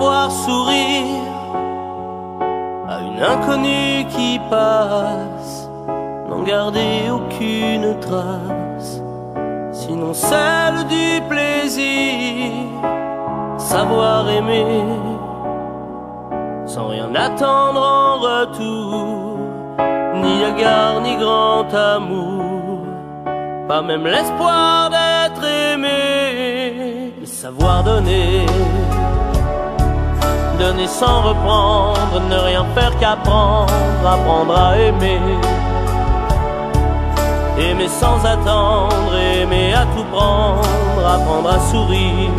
savoir sourire à une inconnue qui passe, n'en garder aucune trace, sinon celle du plaisir. Savoir aimer sans rien attendre en retour, ni égard ni grand amour, pas même l'espoir d'être aimé. Mais savoir donner, donner sans reprendre, ne rien faire qu'apprendre, apprendre à aimer. Aimer sans attendre, aimer à tout prendre, apprendre à sourire.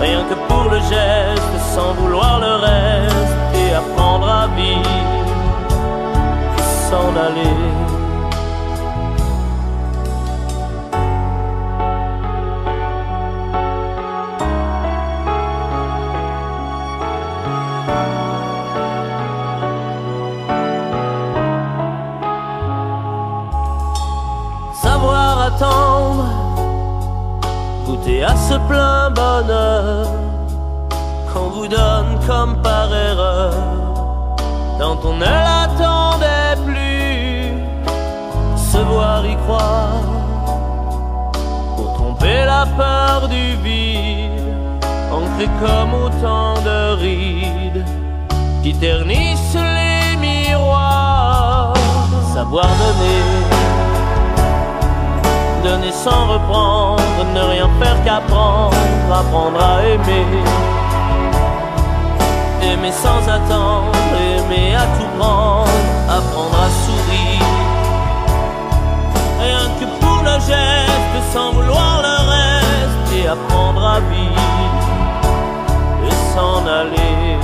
Rien que pour le geste, sans vouloir le reste, et apprendre à vivre, et s'en aller. Savoir attendre, goûter à ce plein bonheur qu'on vous donne comme par erreur, quand on ne l'attendait plus. Se voir y croire pour tromper la peur du vide, ancré comme autant de rides qui ternissent les miroirs. Savoir donner, donner sans reprendre, ne rien faire qu'apprendre, apprendre à aimer. Aimer sans attendre, aimer à tout prendre, apprendre à sourire. Rien que pour le geste, sans vouloir le reste, et apprendre à vivre, et s'en aller.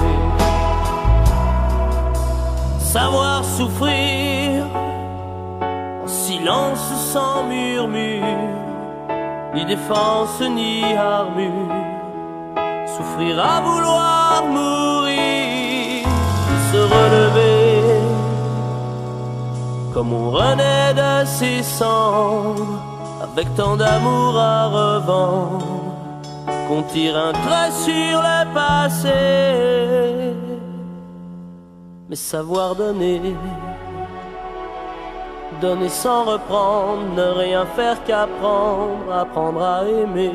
Savoir souffrir silence sans murmure, ni défense ni armure. Souffrir à vouloir mourir, se relever comme on renaît de ses cendres, avec tant d'amour à revendre qu'on tire un trait sur le passé. Mais savoir donner, donner sans reprendre, ne rien faire qu'apprendre, apprendre à aimer.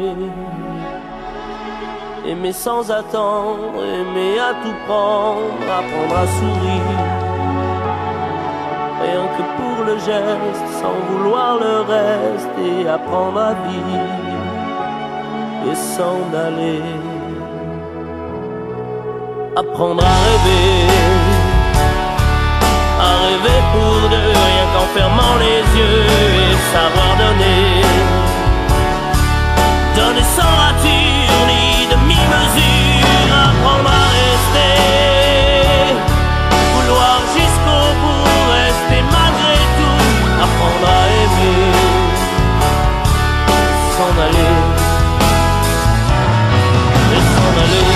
Aimer sans attendre, aimer à tout prendre, apprendre à sourire. Rien que pour le geste, sans vouloir le reste, et apprendre à vivre, et s'en aller. Apprendre à rêver pour deux, rien qu'en fermant les yeux, et savoir donner, donner sans rature ni demi-mesure, apprendre à rester, vouloir jusqu'au bout, rester malgré tout, apprendre à aimer, s'en aller, et s'en aller.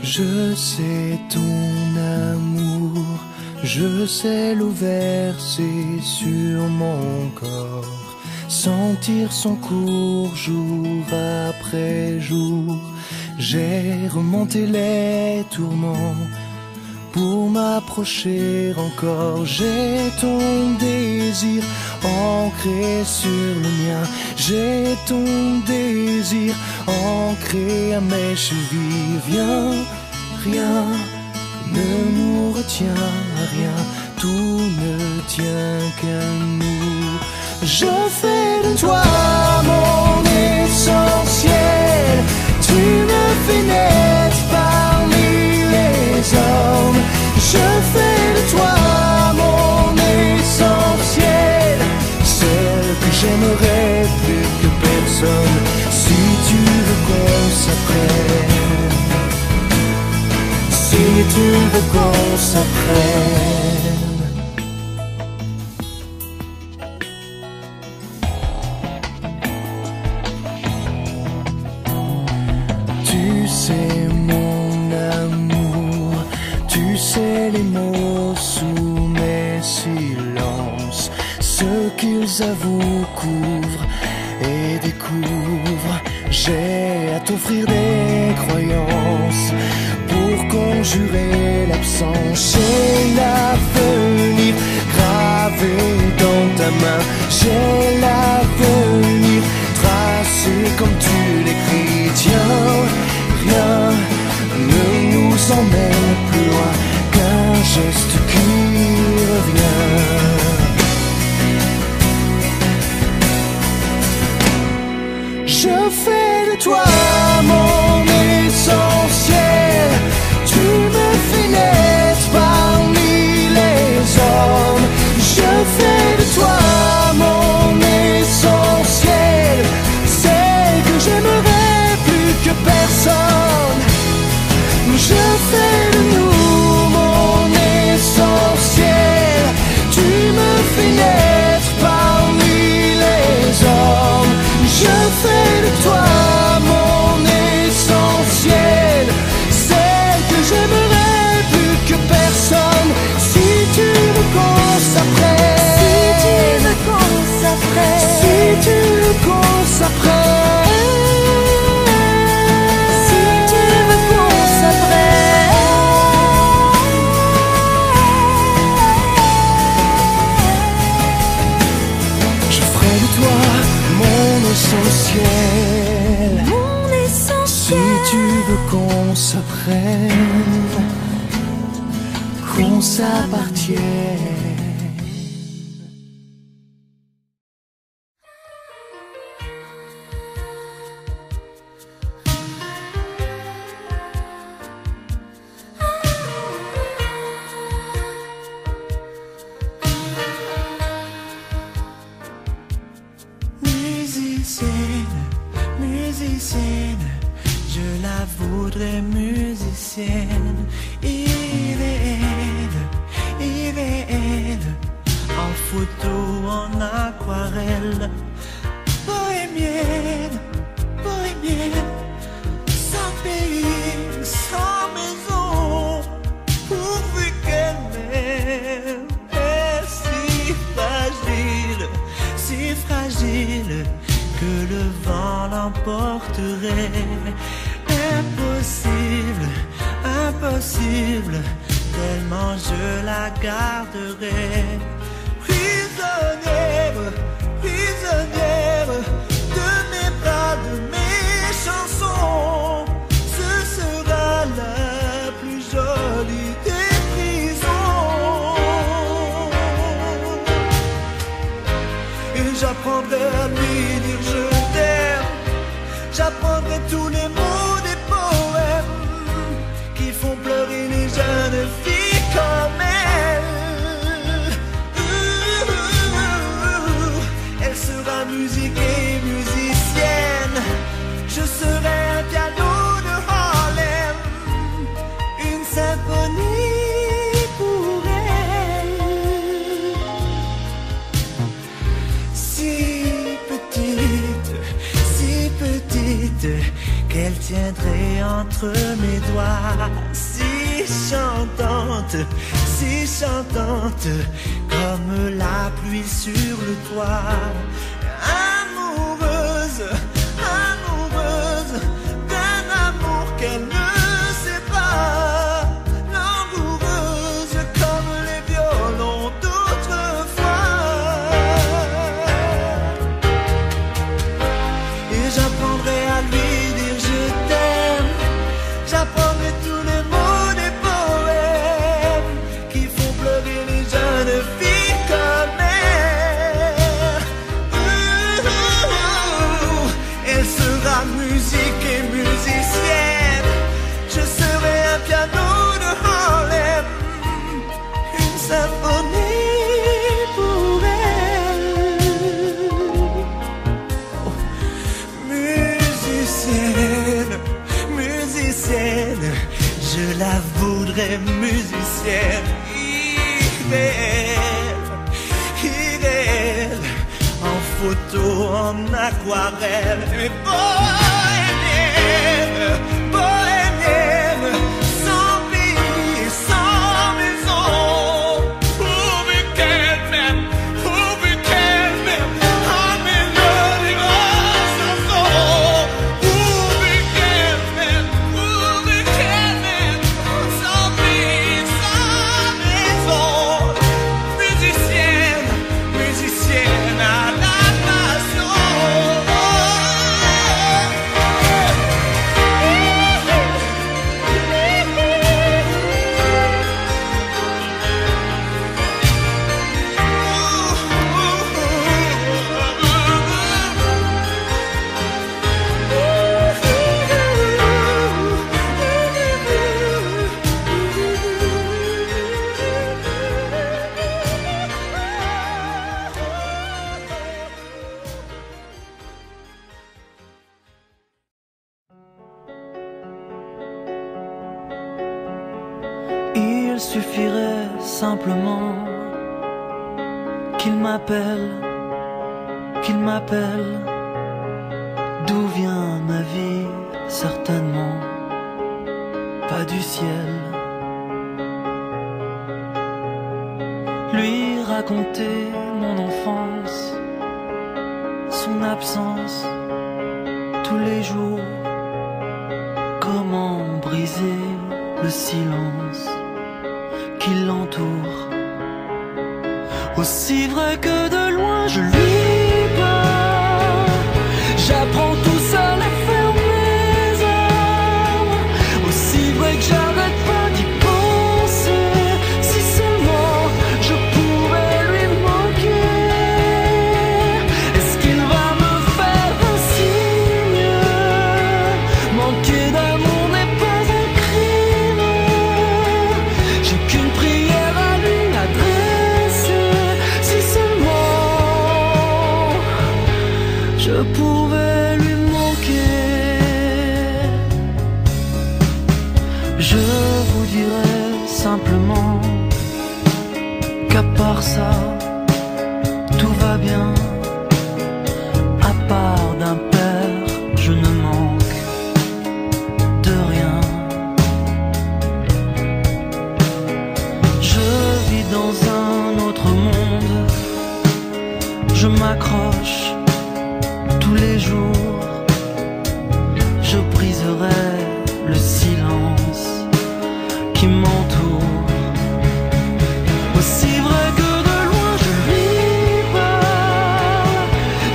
Je sais ton amour, je sais l'eau versée sur mon corps, sentir son cours jour après jour. J'ai remonté les tourments pour m'approcher encore. J'ai ton désir ancré sur le mien. J'ai ton désir ancré à mes chevilles. Viens, rien ne nous retient à rien. Tout ne tient qu'à nous. Je fais de toi mon essentiel. Tu me fais naître parmi les hommes. Je fais de toi mon essentiel, celle que j'aimerais plus que personne. Si tu veux qu'on s'apprenne, si tu veux qu'on s'apprenne. Tu sais mon amour, tu sais les mots sous mes silences, ce qu'ils avouent, couvrent et découvrent. J'ai à t'offrir des croyances pour conjurer l'absence. J'ai l'avenir gravé dans ta main. J'ai l'avenir tracé comme tu l'écris. Tiens, rien ne nous emmène plus loin qu'un geste qui revient. Je fais de toi mon essentiel. Tu me fais naître parmi les hommes. Je fais de toi mon essentiel, celle que j'aimerais plus que personne. Je fais de nous mon essentiel. Tu me fais naître parmi les hommes. Je fais de toi mon essentiel, celle que j'aimerais plus que personne. Si tu veux qu'on s'apprenne, si tu veux qu'on s'apprenne, si tu veux qu'on s'apprenne, si tu veux qu'on s'apprenne. Je ferai de toi mon essentiel, mon essentiel. Si tu veux qu'on s'apprenne, qu'on s'appartienne. Musicienne, musicienne, je la voudrais musicienne. Irréelle, en photo, en aquarelle. Bohémienne, bohémienne, sans pays, sans maison, pourvu qu'elle m'aime. Et si fragile, que le vent l'emporterait. Impossible, impossible, tellement je la garderai. Prisonnière, prisonnière de mes bras, de mes chansons. Ce sera la plus jolie des prisons. Et j'apprendrai à lui dire je t'aime. J'apprendrai tous les mots des poèmes qui font pleurer les jeunes filles comme elle. Elle sera musique et musicienne. Je serai un piano de Harlem, une symphonie pour elle. Si petite, qu'elle tiendrait entre mes doigts. Si chantante, comme la pluie sur le toit. Amoureuse, amoureuse d'un amour qu'elle ne sait pas. Langoureuse je la voudrais musicienne, idéale, en photo, en aquarelle, mais bohémienne, bohémienne, sans pays, sans maison. Il suffirait simplement qu'il m'appelle, d'où vient ma vie, certainement pas du ciel. Lui raconter mon enfance, son absence, tous les jours, comment briser le silence qui l'entoure. Aussi vrai que de loin je lui parle, j'apprends tout seul à fermer mes armes. Aussi vrai que j'arrête pas d'y penser, si seulement je pouvais lui manquer. Est-ce qu'il va me faire un signe? Manquer d'amour n'est pas un crime. J'ai qu'une prière à lui adresser, si seulement je pouvais lui manquer. Je vous dirais simplement qu'à part ça, tout va bien. À part d'un père, je ne manque de rien. Je vis dans un autre monde, je m'accroche tous les jours, je briserai le silence qui m'entoure. Aussi vrai que de loin je lui parle,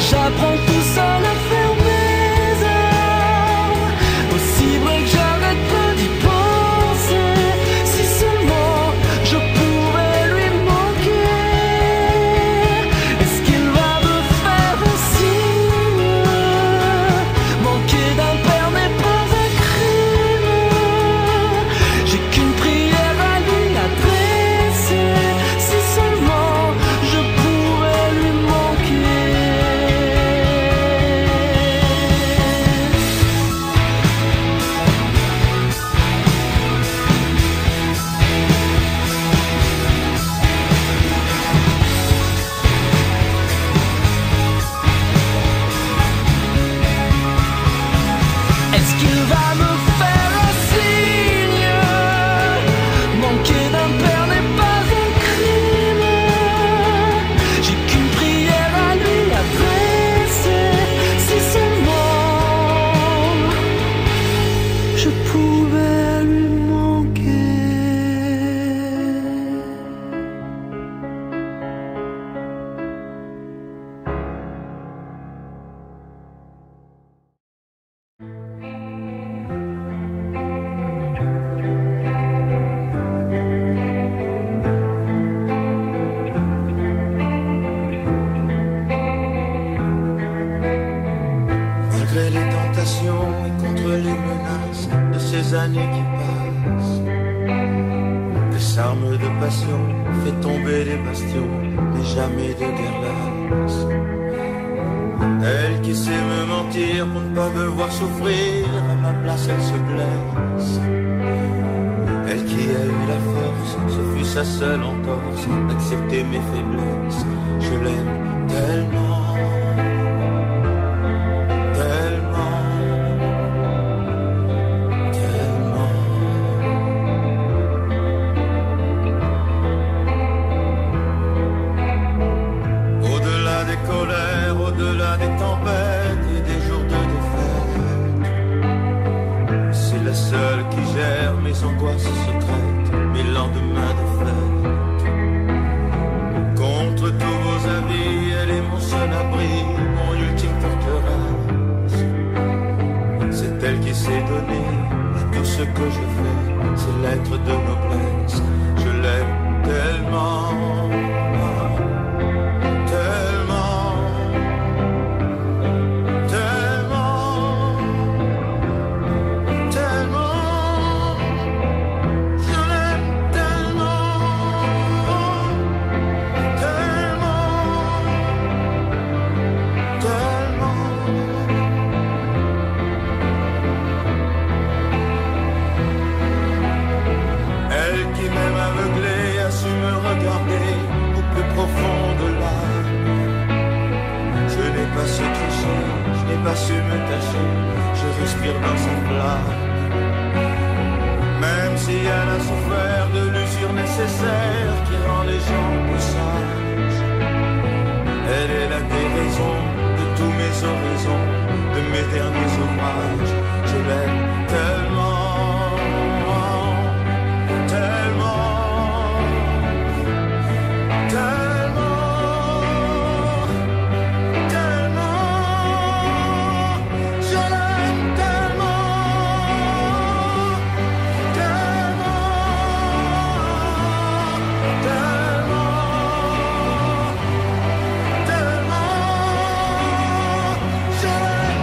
j'apprends tout seul à fermer mes armes. Aussi vrai que j'arrête pas d'y penser, si seulement je pouvais lui manquer. Est-ce qu'il va me faire un signe? Manquer d'un père n'est pas un crime. J'ai qu'une prière à lui adresser, si seulement je pouvais lui manquer. Est-ce qu'il va me faire un signe? Manquer d'un père n'est pas un crime. J'ai qu'une prière à lui adresser, si seulement je pouvais lui manquer. Malgré les tentations et contre les menaces de ces années qui passent, les armes de passion fait tomber les bastions, mais jamais de guerre lasse. Elle qui sait me mentir pour ne pas me voir souffrir, à ma place elle se blesse. sa seule entorse, accepter mes faiblesses. Je l'aime tellement, tellement, tellement. Au-delà des colères, au-delà des tempêtes et des jours de défaite, c'est la seule qui gère mes angoisses secrètes, mes lendemains de fête. Contre tous vos avis, elle est mon seul abri, mon ultime forteresse. C'est elle qui s'est donnée à tout ce que je fais, c'est l'être de noblesse. Je l'aime tellement, tellement, tellement, tellement. Je l'aime tellement, tellement, tellement. Elle qui m'aime aveuglé a su me regarder au plus profond de l'âme. Je n'ai pas su tricher, je n'ai pas su me cacher, je respire dans sa flamme. Même si elle a souffert de l'usure nécessaire qui rend les gens plus sages, elle est la guérison de tous mes oraisons, de mes derniers hommages. Je l'aime tellement, tellement, tellement, tellement. Je l'aime tellement, tellement, tellement, tellement. Je l'aime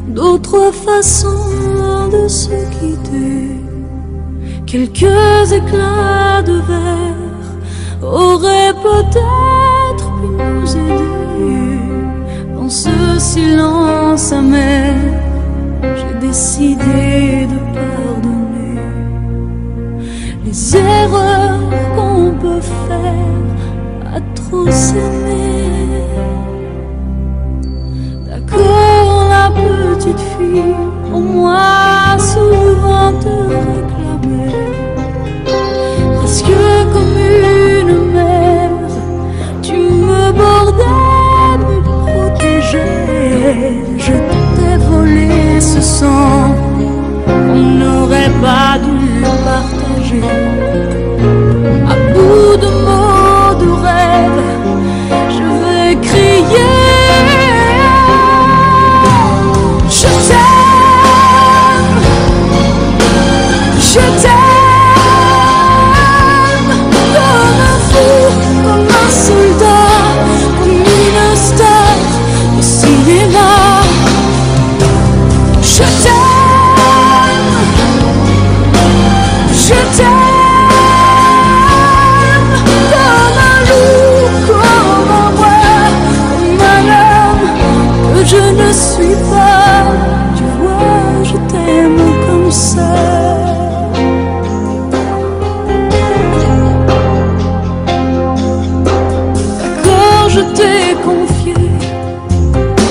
d'autres façons de se quitter. Quelques éclats de verre auraient peut-être pu nous aider. Dans ce silence amer, j'ai décidé de pardonner les erreurs qu'on peut faire à trop s'aimer. D'accord, la petite fille, au moins souvent te réclamait, presque comme une mère, tu me bordais, me protégeais. Je t'ai volé ce sang qu'on n'aurait pas dû partager. À bout de mots, de rêves, je vais crier. Je t'aime, je t'aime, comme un fou, comme un soldat, comme une star. t'ai confié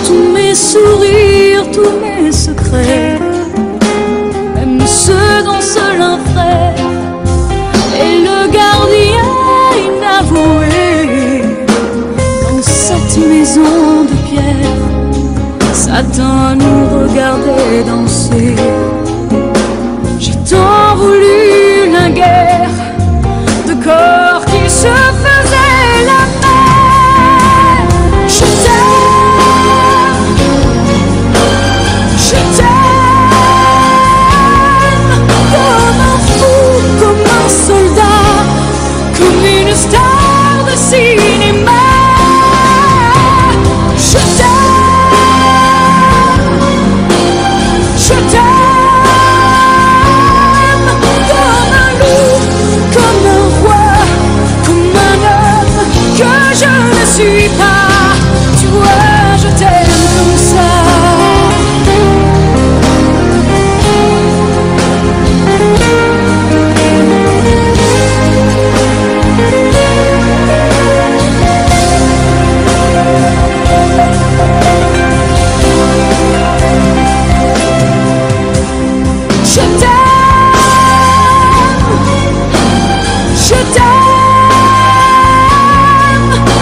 tous mes sourires, tous mes secrets, même ceux dont seul un frère est le gardien inavoué. Dans cette maison de pierre, Satan nous regardait danser. J'ai tant voulu la guerre de corps qui se faisaient la paix. Je t'aime, je t'aime, comme un fou, comme un soldat, comme une star de cinéma. Je t'aime, je t'aime, comme un loup, comme un roi, comme un homme que je ne suis pas. Tu vois, je t'aime comme ça. Je t'aime,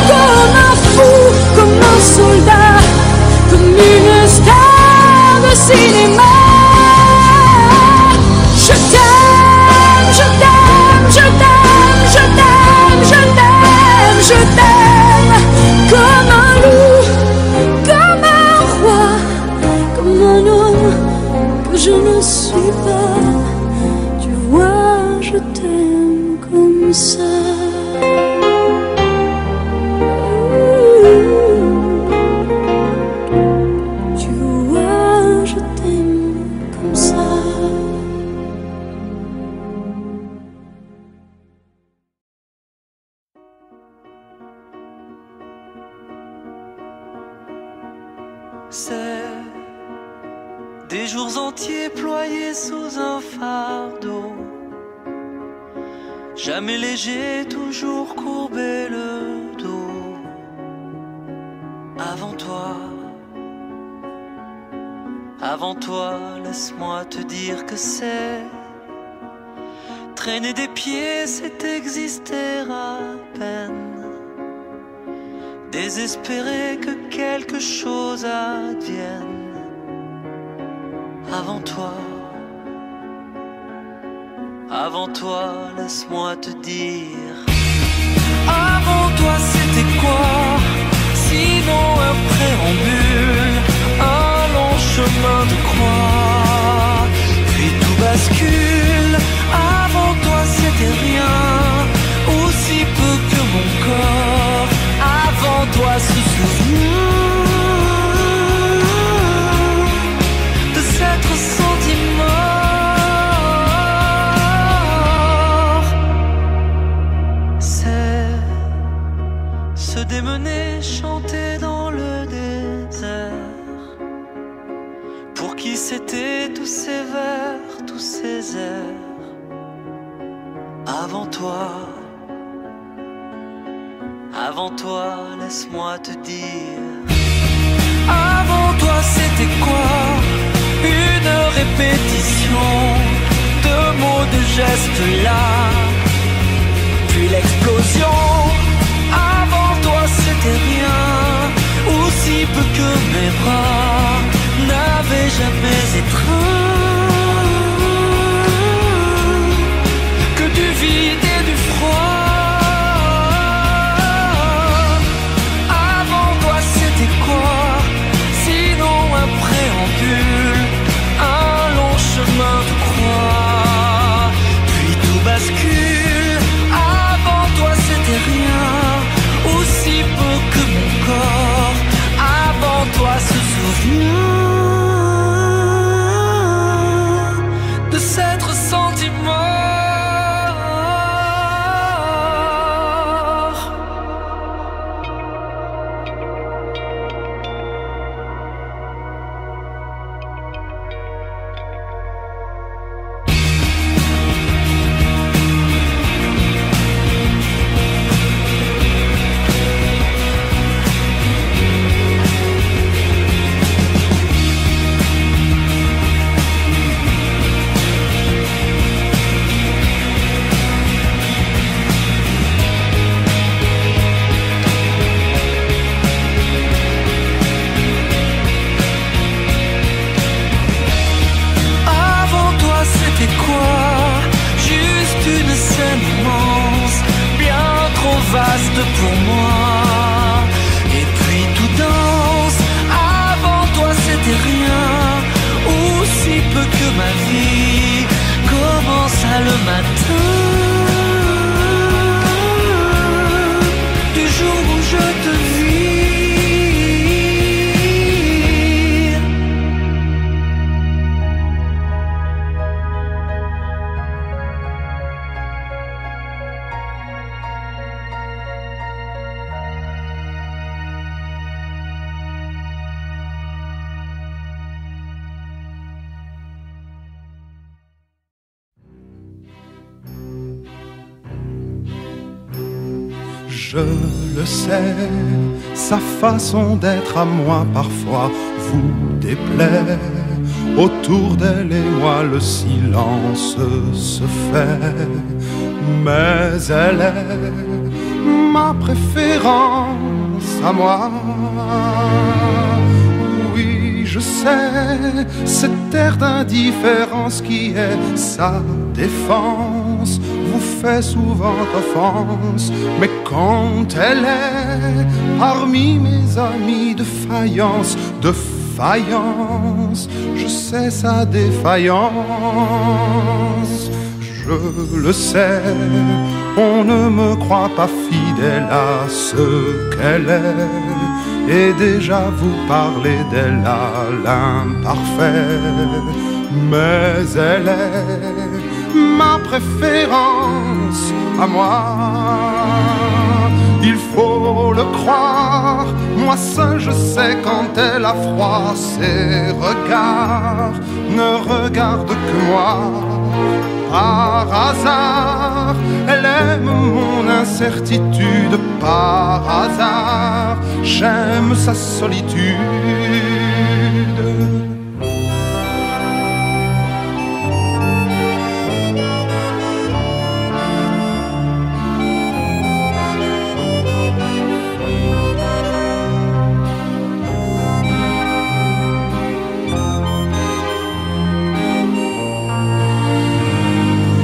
comme un fou, comme un soldat, comme une star de cinéma. Je t'aime, je t'aime, je t'aime, je t'aime, je t'aime, je t'aime, comme un loup, comme un roi, comme un homme que je ne suis pas. Tu vois, je t'aime comme ça. Tu vois, je t'aime comme ça. C'est des jours entiers ployés sous un fardeau, jamais léger, toujours courbé le dos. Avant toi, laisse-moi te dire que c'est traîner des pieds, c'est exister à peine, désespérer que quelque chose advienne. Avant toi, laisse-moi te dire. Avant toi, c'était quoi? Sinon un préambule, un long chemin de croix, puis tout bascule. Avant toi, c'était rien, aussi peu que mon corps. Avant toi, se souvient de s'être senti mort. C'est se démener, chanter dans le désert. Pour qui c'était tous ces vers, tous ces airs? Avant toi, laisse-moi te dire. Avant toi, c'était quoi? Une répétition de mots, de gestes là, puis l'explosion. Avant toi, c'était rien, aussi peu que mes bras n'avaient jamais étreint que du vide et du froid. Avant toi, c'était quoi? Sinon un préambule, un long chemin de croix, puis tout bascule. Avant toi, c'était rien, aussi peu que mon corps. Avant toi, se souvient Je le sais, sa façon d'être à moi parfois vous déplaît. Autour d'elle et moi le silence se fait. Mais elle est ma préférence à moi. Oui, je sais, cette air d'indifférence qui est sa défense vous fait souvent offense. Mais quand elle est parmi mes amis de faïence, je sais sa défaillance. Je le sais, on ne me croit pas fidèle à ce qu'elle est, et déjà vous parlez d'elle à l'imparfait. Mais elle est ma préférence à moi. Il faut le croire, moi seul je sais quand elle a froid. Ses regards ne regardent que moi. Par hasard, elle aime mon incertitude. Par hasard, j'aime sa solitude.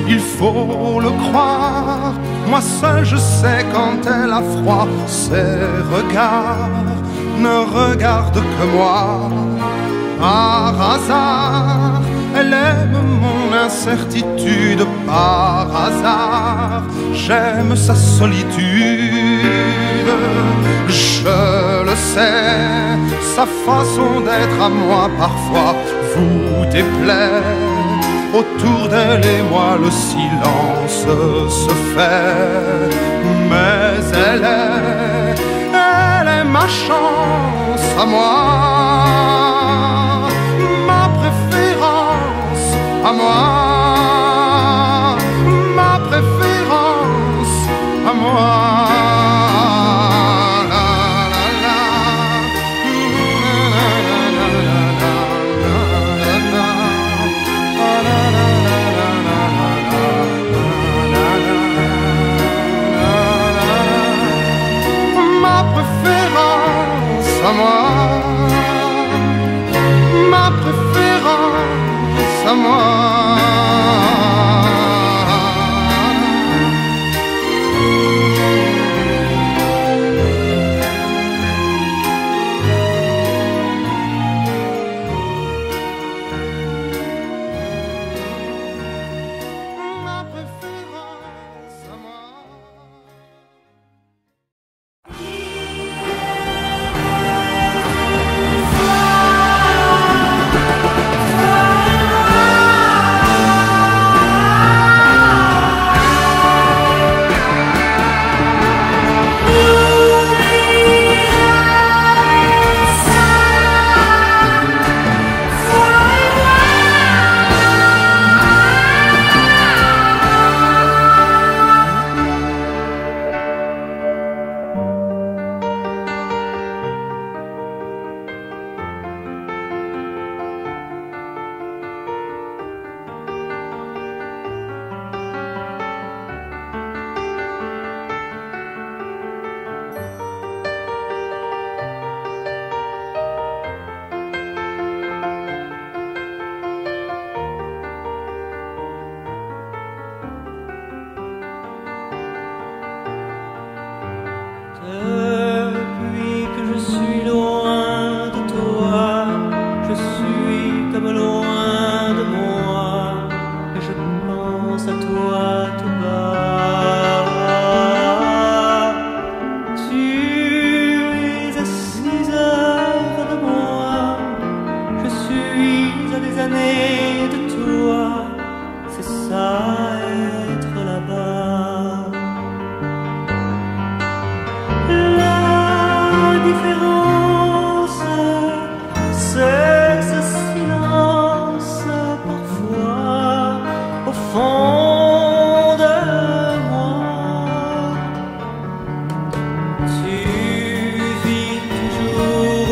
Il faut le croire, moi seul je sais quand elle a froid. Ses regards ne regardent que moi. Par hasard, elle aime mon incertitude. Par hasard, j'aime sa solitude. Je le sais, sa façon d'être à moi parfois vous déplaît. Autour d'elle et moi le silence se fait. Mais elle est ma chance à moi, ma préférence à moi, ma préférence à moi. À moi, ma préférence à moi.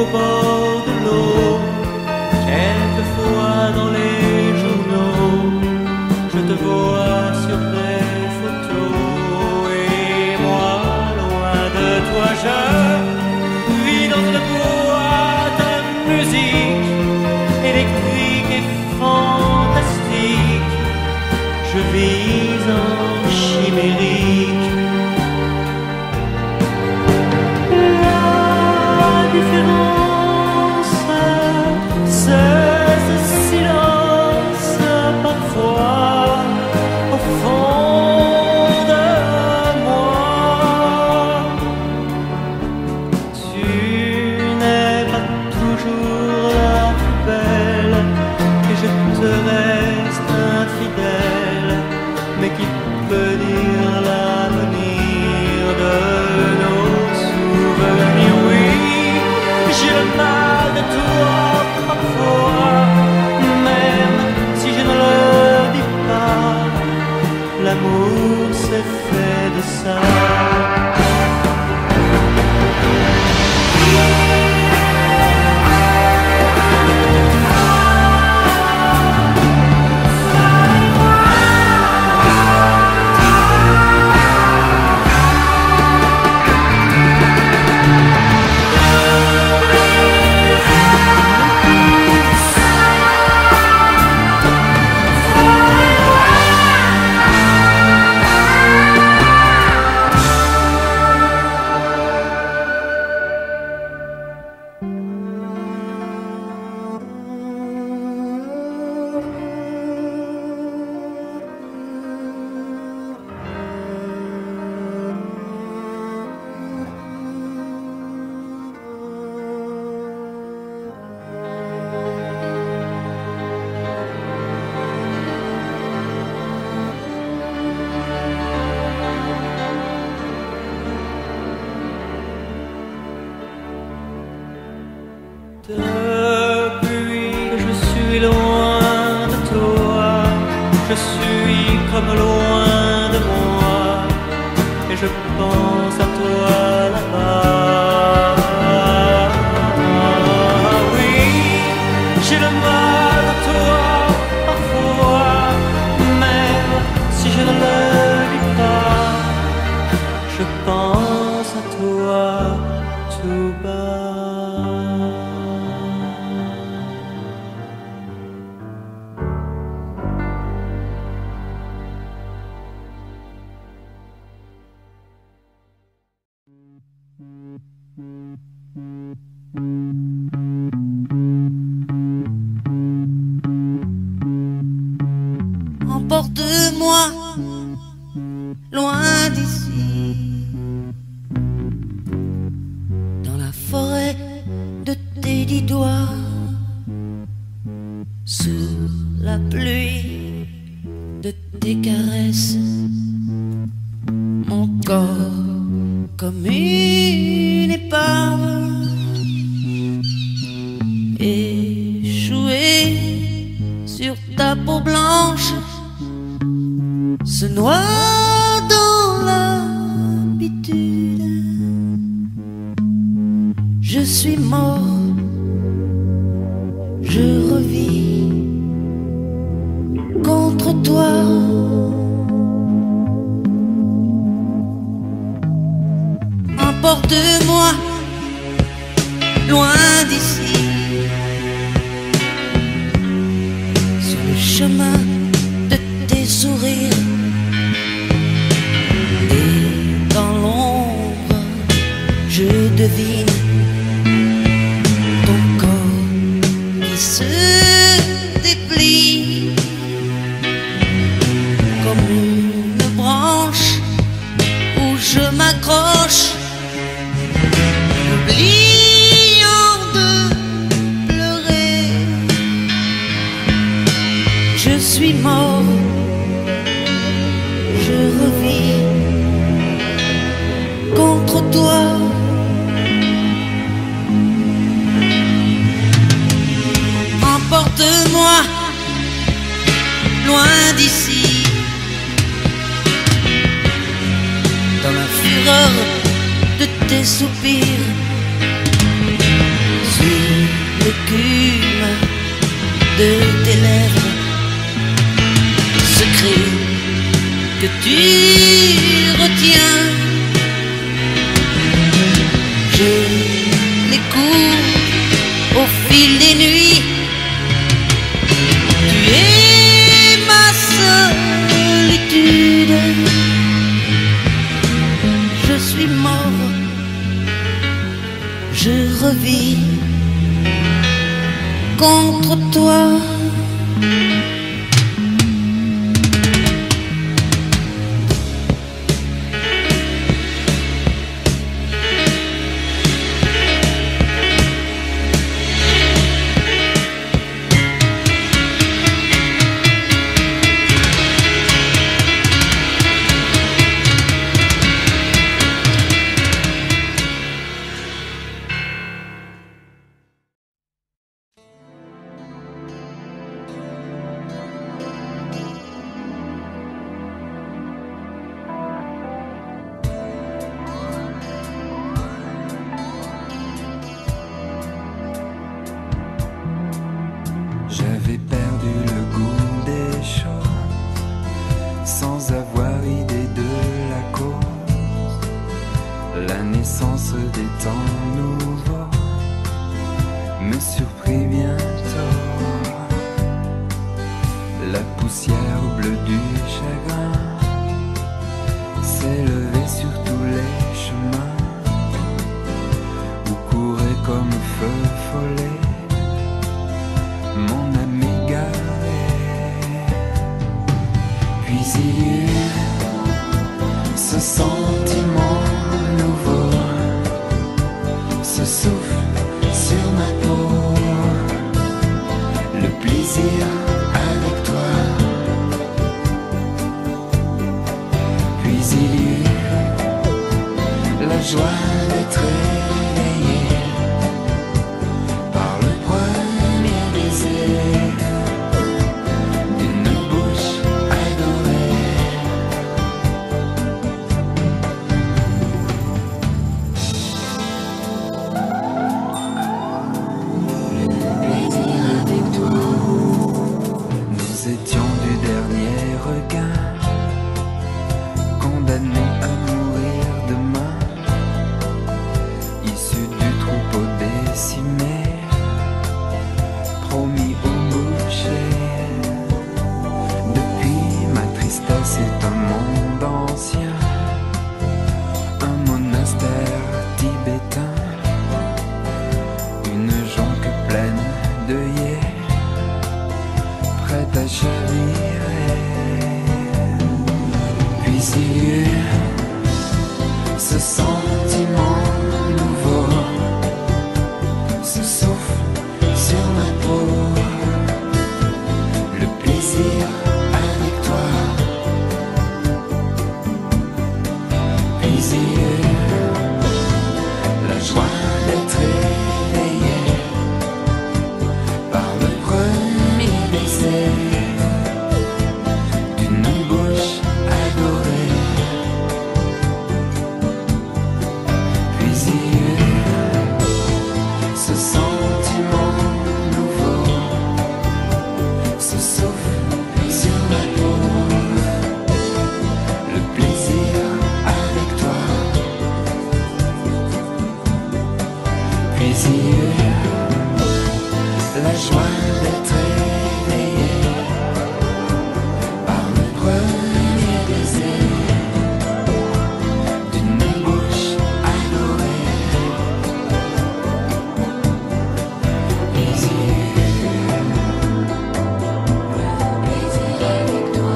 au bord de l'eau. Quelquefois dans les journaux, je te vois sur des photos. Et moi, loin de toi, je vis dans une boîte à musique électrique et fantastique. Je vis en chimérique. La différence, c'est ce silence parfois au fond de moi. Tu n'es pas toujours la plus belle et je te reste infidèle. Mais qui peut dire l'avenir de nos souvenirs? Oui, j'ai le mal de toi parfois, même si je ne le dis pas. L'amour c'est fait de ça. Depuis que je suis loin de toi, je suis comme loin de moi, et je pense à toi là-bas. Oui, j'ai le mal de toi parfois, même si je ne le dis pas. Je pense à toi tout bas. Emporte-moi loin d'ici, dans la forêt de tes 10 doigts, sous la pluie de tes caresses, mon corps comme une épave échoué sur ta peau blanche, se noie dans l'habitude. Je suis mort, je revis contre toi. Emporte-moi loin d'ici, sur le chemin de tes sourires. Et dans l'ombre, je devine ton corps qui se déplie comme une branche où je m'accroche, oubliant de pleurer. Je suis mort, je revis contre toi. Emporte-moi loin d'ici, dans la fureur de tes soupirs, de tes lèvres, secret que tu retiens. Je l'écoute au fil des nuits. Tu es ma solitude. Je suis mort, je revis contre toi. J'avais perdu le goût des choses sans avoir idée de la cause. La naissance des temps nouveaux me surprit bientôt. La poussière bleue du chagrin s'élevait sur tous les chemins où courait comme feu follet mon âme égarée. Puis il y eut ce sentiment nouveau, ce souffle sur ma peau, le plaisir avec toi. Puis il y eut la joie d'être réveillé par le premier baiser d'une bouche adorée. Le plaisir avec toi. Nous étions du dernier regain, condamnés à mourir demain, issus du troupeau décimé, promis au boucher. Depuis, ma tristesse est un monde ancien, un monastère tibétain, une jonque pleine d'œillets, prête à chavirer. Puis il y eut ce sentiment nouveau, ce souffle sur ma peau, le plaisir avec toi. Puis il y eut la joie d'être éveillé par le premier baiser d'une bouche adorée. Puis il y eut ce sentiment nouveau, ce souffle sur ma peau, le plaisir avec toi. Puis il y eut la joie d'être éveillé par le premier baiser d'une bouche adorée. Puis il y eut le plaisir avec toi.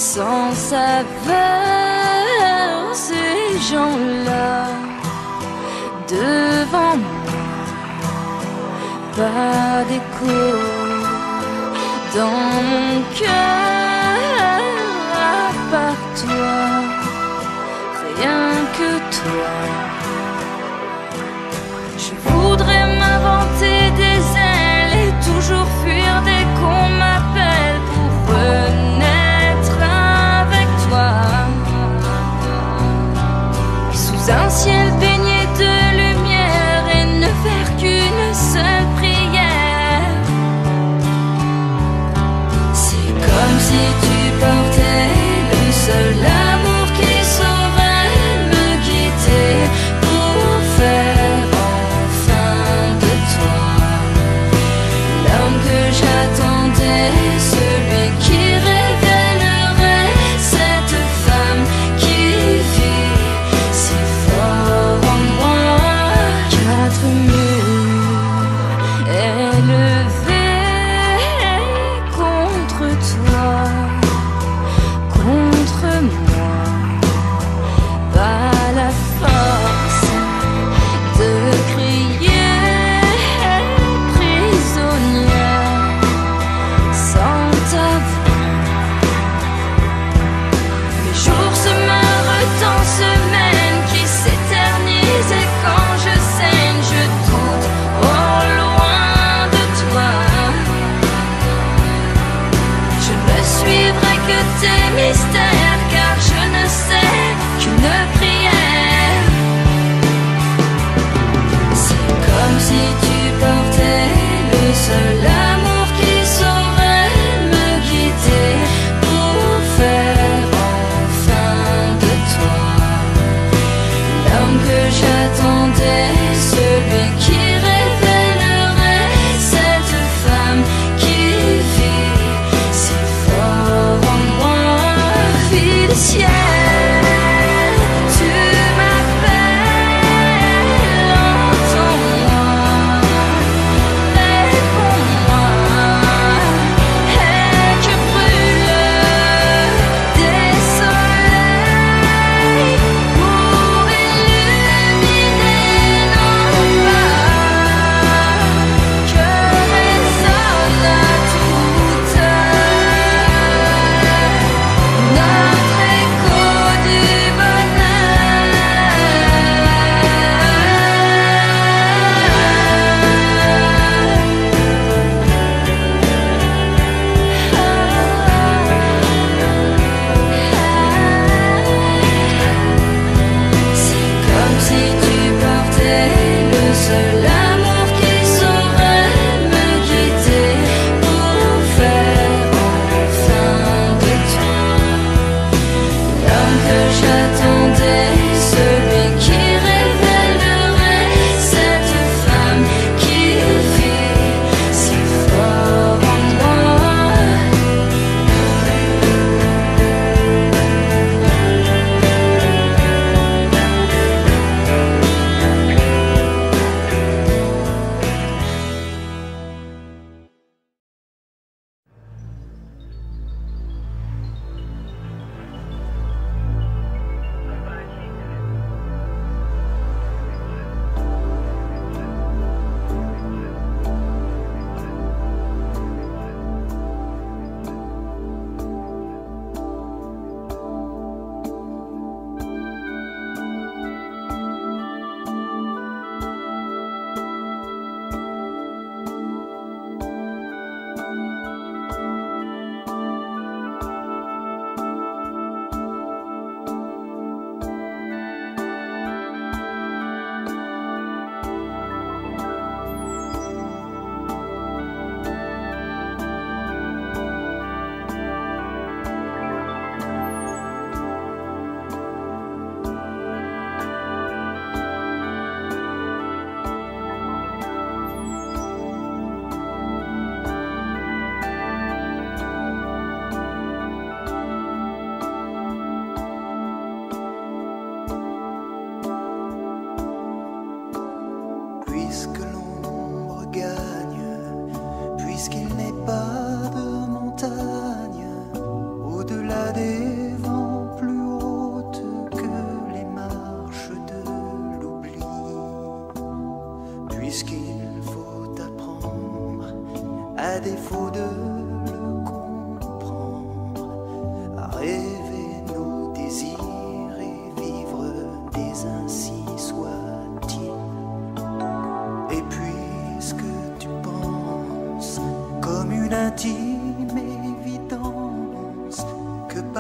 sans saveur, ces gens-là devant moi, pas d'écho dans mon cœur, à part toi, rien que toi. Je voudrais m'inventer des ailes et toujours fuir dès qu'on m'appelle pour renaître avec toi. Sous un ciel baigné de lumière et ne faire qu'une seule prière. C'est comme si tu portais le seul amour qui saurait me quitter pour faire enfin de toi l'homme que j'attendais, celui qui révélerait cette femme qui vit si fort en moi. 4 murs élevés contre toi, contre moi, pas la force de crier prisonnière sans ta voix. Mes jours se meurent en semaines qui s'éternisent et quand je saigne, je doute au loin de toi. Je ne suivrai que tes mystères car je ne sais qu'une prière. C'est comme si tu portais le seul amour qui saurait me guider pour faire enfin de toi l'homme que j'attendais, celui qui révélerait cette femme qui vit si fort en moi.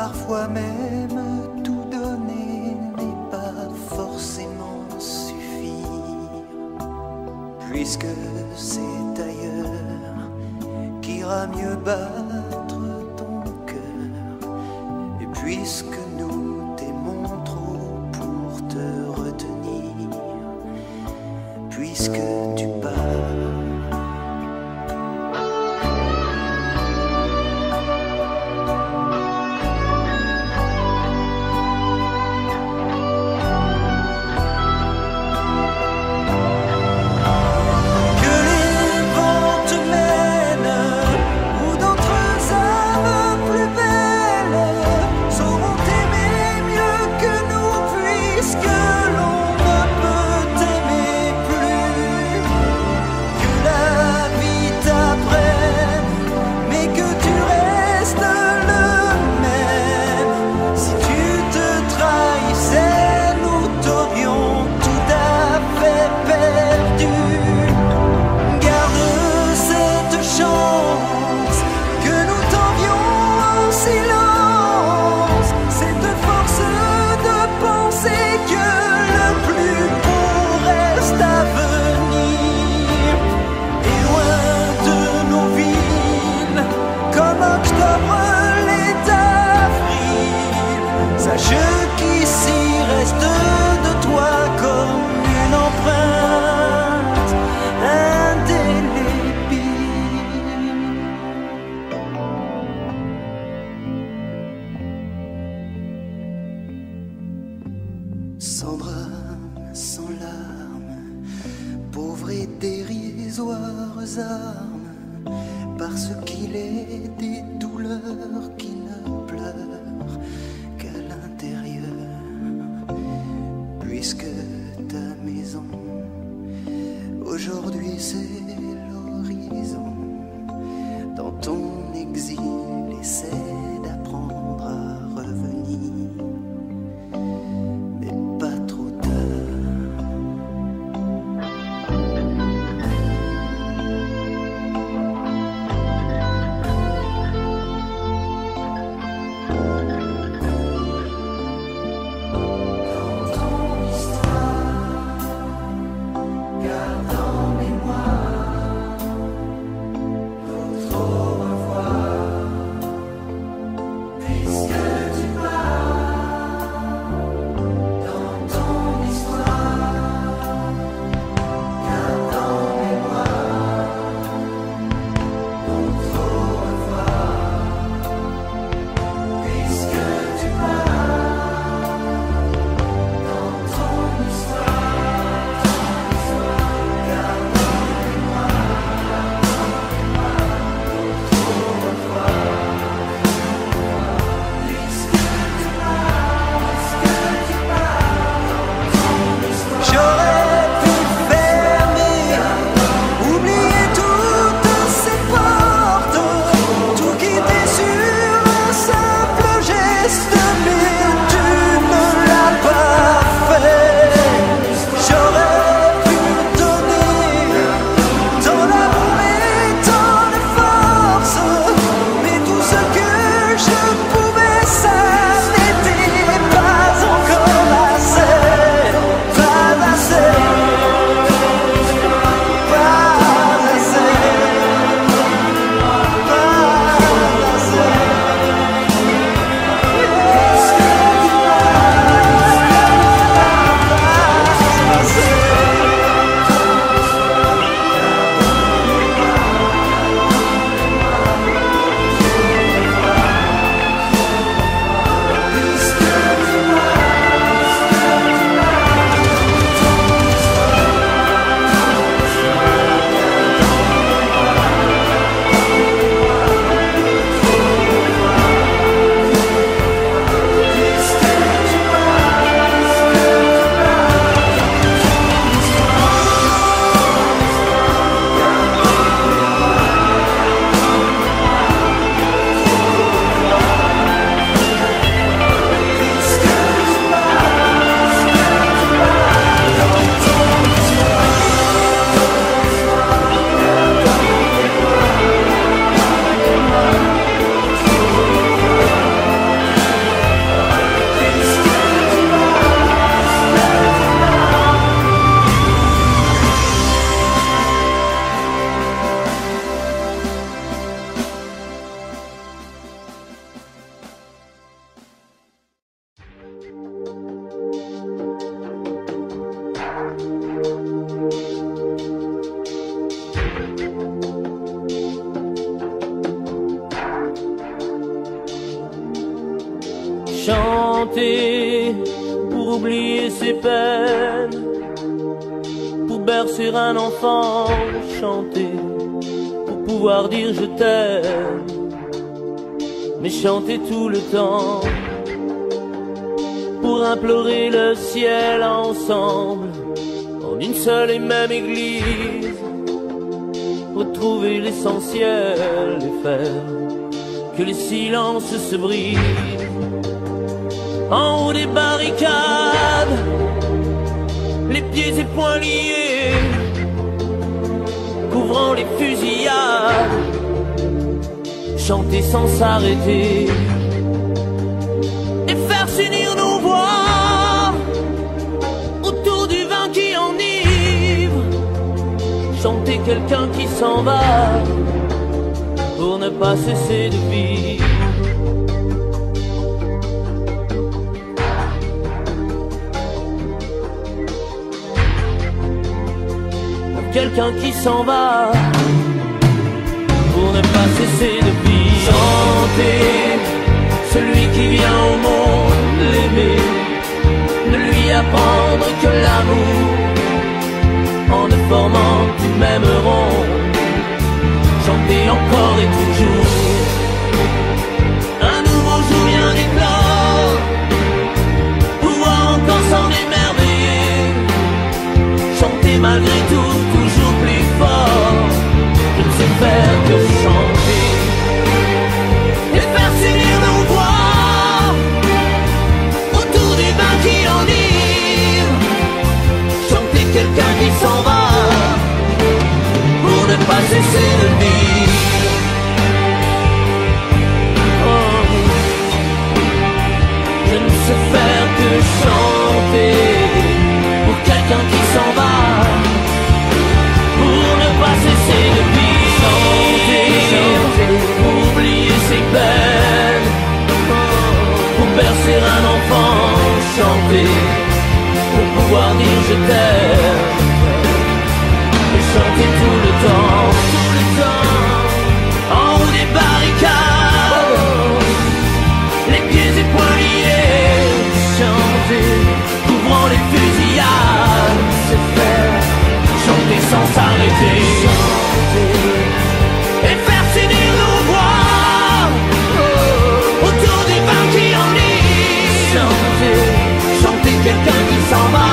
parfois même tout donner n'est pas forcément suffire, puisque c'est ailleurs qu'ira mieux battre ton cœur, et puisque nous t'aimons trop pour te retenir, puisque tu pars. Sans drame, sans larmes, pauvres et dérisoires armes, parce qu'il est des douleurs qui ne pleurent qu'à l'intérieur, puisque ta maison aujourd'hui c'est l'horizon. Dans ton exil, essaie d'apprendre à revenir, mais pas trop tard. Dans ton histoire, garde en mémoire notre au revoir. Chanter pour oublier ses peines, pour bercer un enfant, chanter pour pouvoir dire je t'aime, mais chanter tout le temps pour implorer le ciel ensemble en une seule et même église, retrouver l'essentiel et faire que les silences se brisent. En haut des barricades, les pieds et poings liés, couvrant les fusillades, chanter sans s'arrêter et faire s'unir nos voix autour du vin qui enivre, chanter quelqu'un qui s'en va pour ne pas cesser de vivre. Quelqu'un qui s'en va pour ne pas cesser de vivre. Chanter celui qui vient au monde, l'aimer, ne lui apprendre que l'amour, en ne formant qu'une même ronde, chanter encore et toujours. Un nouveau jour vient d'éclore, pouvoir encore s'en émerveiller, chanter malgré tout, toujours plus fort. Je ne sais faire que chanter et faire s'unir nos voix autour du vin qui enivre, chanter quelqu'un qui s'en va pour ne pas cesser de vivre. Oh, je ne sais faire que chanter pour quelqu'un qui s'en va pour ne pas cesser de vivre. Chanter pour oublier ses peines, pour bercer un enfant, chanter pour pouvoir dire je t'aime, et chanter tout le temps, en haut des barricades, les pieds et poings liés, chanter, couvrant les fusillades, c'est faire, chanter sans s'arrêter, chanter, et faire s'unir nos voix autour du vin qui enivre, chanter, chanter quelqu'un qui s'en va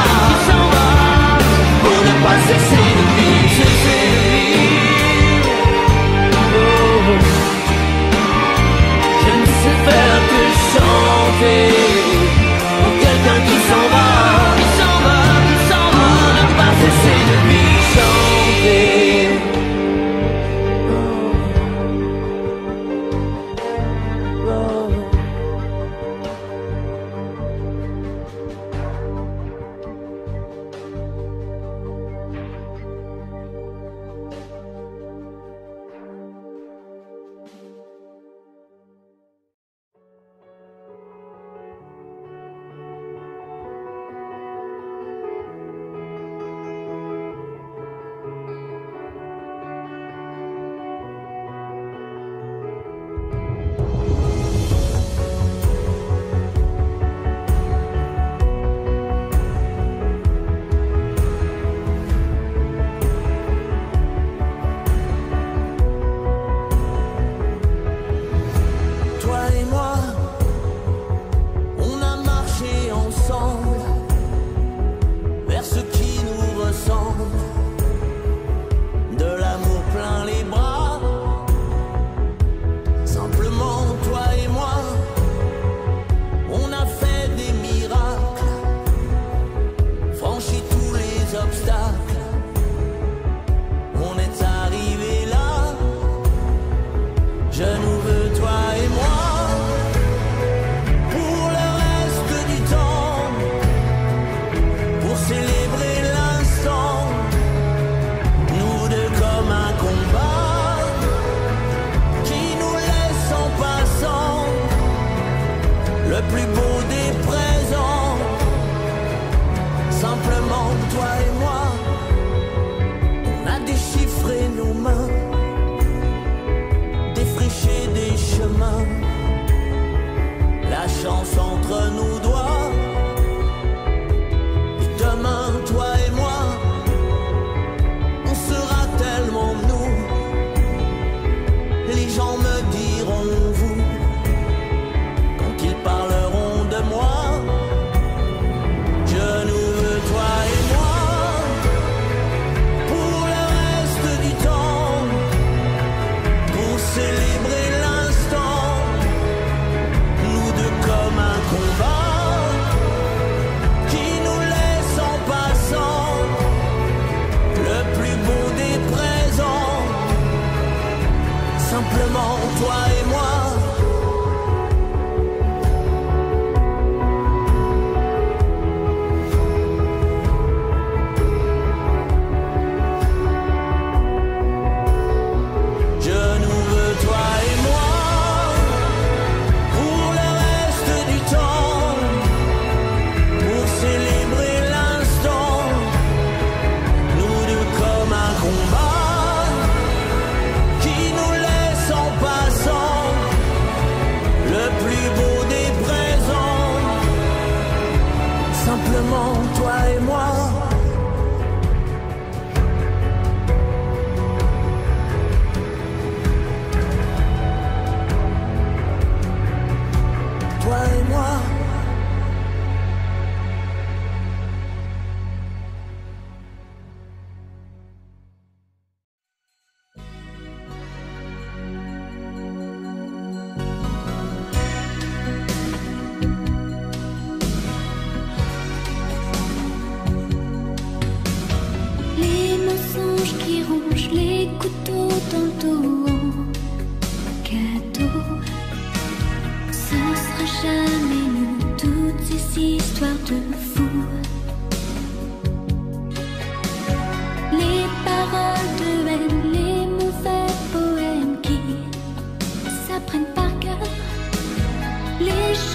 pour ne pas cesser de vivre. Oh, je ne sais faire que chanter pour quelqu'un qui s'en va pour ne pas cesser de vivre, chanter. Chanson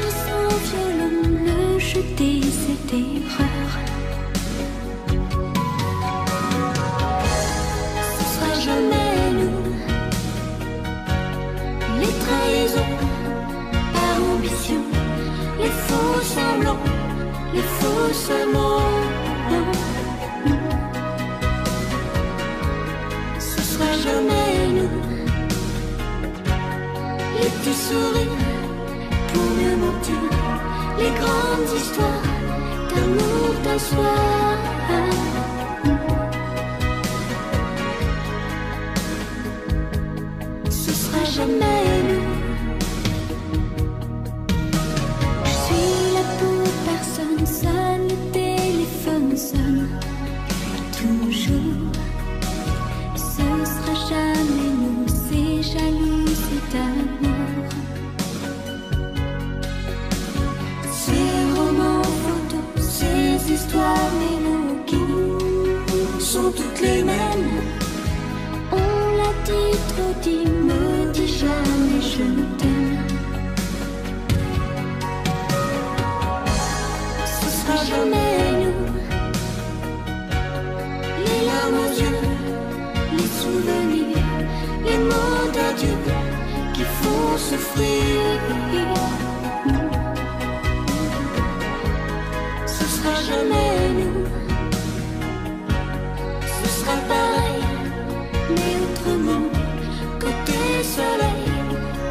je sens violent me jeter cette erreur. Ce sera jamais nous. Les trahisons par ambition, les faux semblants, les fausses amants. Ce sera jamais nous. Les petits sourires pour mieux mentir, les grandes histoires d'amour d'un soir. Ce sera jamais nous. Je suis là pour personne, seul le téléphone sonne toujours. Ce sera jamais nous, c'est jaloux, c'est amour. Ces romans photos, ces histoires mélos qui sont toutes les mêmes. On l'a dit, trop dit, me dis jamais je t'aime. Ce sera jamais nous. Les larmes aux yeux, les souvenirs, les mots d'adieu qui font souffrir. Ce sera jamais nous. Ce sera pareil, mais autrement. Côté soleil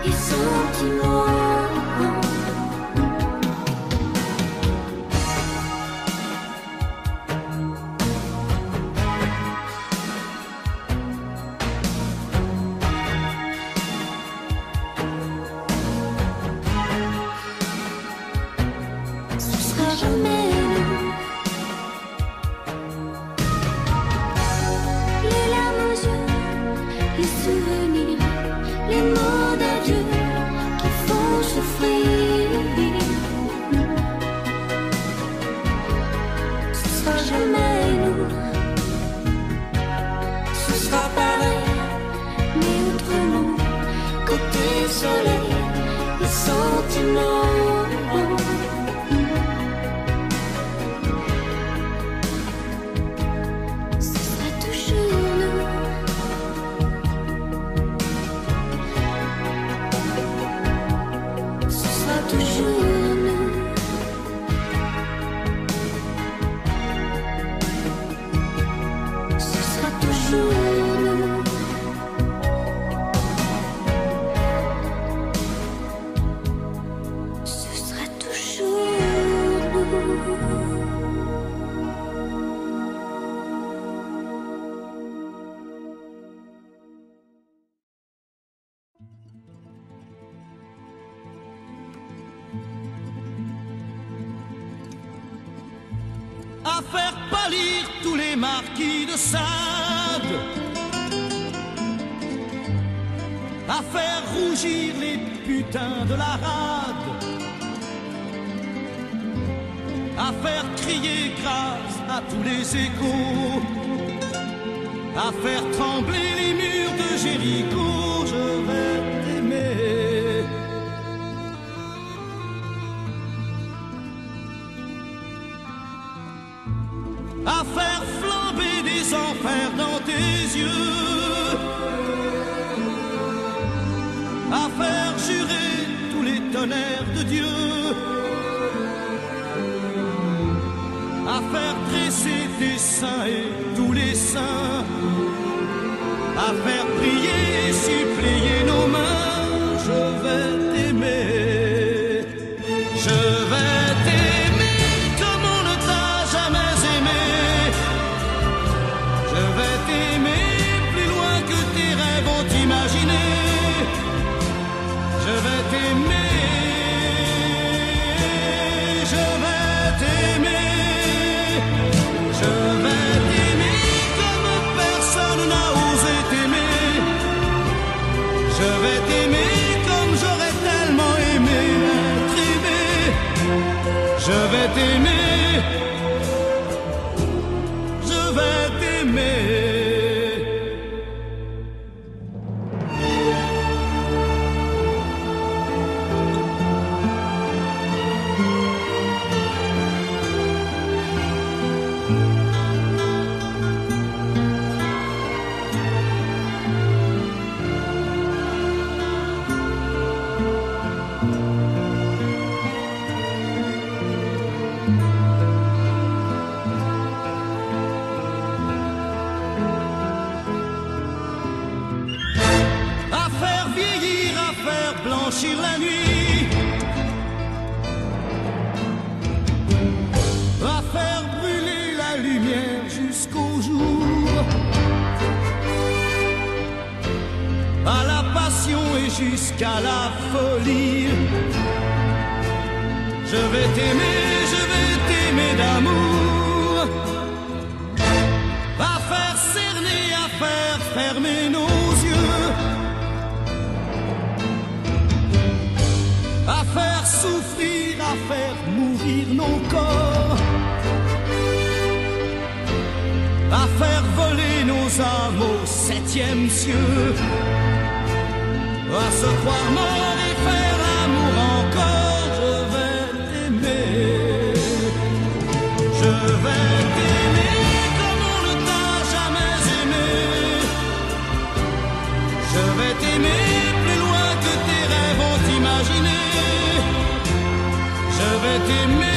et sentiments. Ce sera jamais nous. Les larmes aux yeux, les souvenirs, les mots d'adieu qui font souffrir. Ce sera jamais nous. Ce sera pareil, mais autrement. Côté soleil et sentiments. Ce sera toujours nous. Ce sera toujours nous. Ce sera toujours nous. Ce sera toujours nous. À faire pâlir tous les marquis de Sade, à faire rougir les putains de la rade, à faire crier grâce à tous les échos, à faire trembler les murs de Jéricho. Je vais t'aimer. À faire flamber des enfers dans tes yeux, à faire jurer tous les tonnerres de Dieu, à faire dresser tes seins et tous les saints, à faire prier et supplier nos mains. Je vais t'aimer, je vais t'aimer comme on ne t'a jamais aimé. Je vais t'aimer plus loin que tes rêves ont imaginé. Je vais t'aimer, je vais t'aimer, je vais t'aimer comme personne n'a osé t'aimer. Je vais t'aimer comme j'aurais tellement aimé être aimé. Je vais t'aimer, je vais t'aimer. blanchir la nuit, à faire brûler la lumière jusqu'au jour, à la passion et jusqu'à la folie. Je vais t'aimer d'amour, à faire cerner, à faire fermer nos yeux, à faire souffrir, à faire mourir nos corps, à faire voler nos âmes au 7e cieux, à se croire mort et faire l'amour encore. Je vais t'aimer comme on ne t'a jamais aimé. Je vais t'aimer plus loin que tes rêves ont imaginé. Je vais t'aimer